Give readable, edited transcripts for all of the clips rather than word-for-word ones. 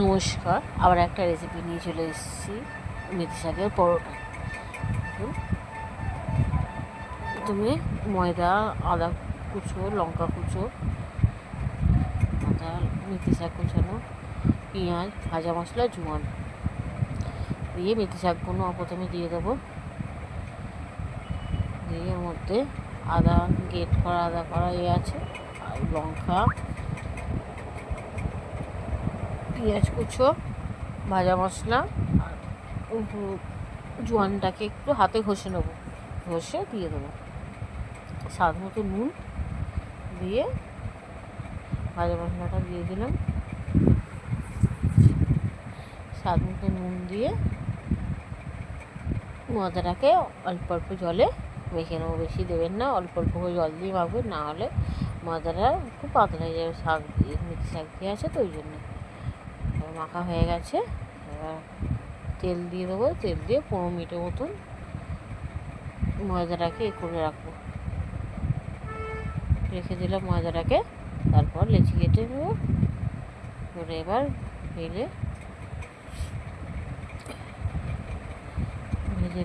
নমস্কার, আবার একটা রেসিপি নিয়ে চলে এসেছি, মেথি শাকের পরোটা। প্রথমে ময়দা, আদা কুচো, লঙ্কা কুচো, আদা, মেথি শাক কুচানো, পেঁয়াজ, ভাজা মশলা, জোয়ান দিয়ে মেথি শাকগুলো প্রথমে দিয়ে দেবো। দিয়ে এর মধ্যে আদা করা আছে, আর লঙ্কা, পেঁয়াজ কুচো, ভাজা মশলা, আর জোয়ানটাকে একটু হাতে ঘষে নেবো, ঘষে দিয়ে দেবো। স্বাদ মতো নুন দিয়ে ভাজা মশলাটা দিয়ে দিলাম। স্বাদ মতো নুন দিয়ে ময়দাটাকে অল্প অল্প জলে মেখে নেবো। বেশি দেবেন না, অল্প অল্প করে জল দিয়ে মাখবেন, না হলে ময়দাটা খুব পাতলা হয়ে যাবে। শাক দিয়ে মেথি শাক দিয়ে আছে তো, ওই জন্য। মাখা হয়ে গেছে, এবার তেল দিয়ে দেবো। তেল দিয়ে 15 মিনিটের মতন ময়দাটাকে করে রাখবো, রেখে দিলাম ময়দাটাকে। তারপর লেচি কেটে নেবো, করে এবার ভেজে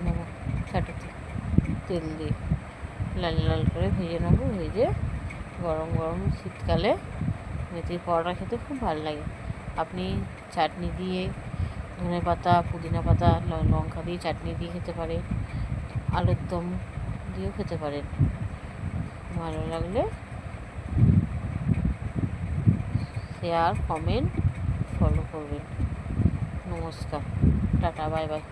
নেবো। চাটুতে তেল দিয়ে লাল লাল করে ভেজে নেবো। ভেজে গরম গরম শীতকালে মেথির পরোটা খেতে খুব ভালো লাগে। আপনি চাটনি দিয়ে, ধনে পাতা, পুদিনা পাতা, লঙ্কা দিয়ে চাটনি দিয়ে খেতে পারেন, আলুর দম দিয়েও খেতে পারেন। ভালো লাগলে শেয়ার, কমেন্ট, ফলো করবেন। নমস্কার, টাটা, বাই বাই।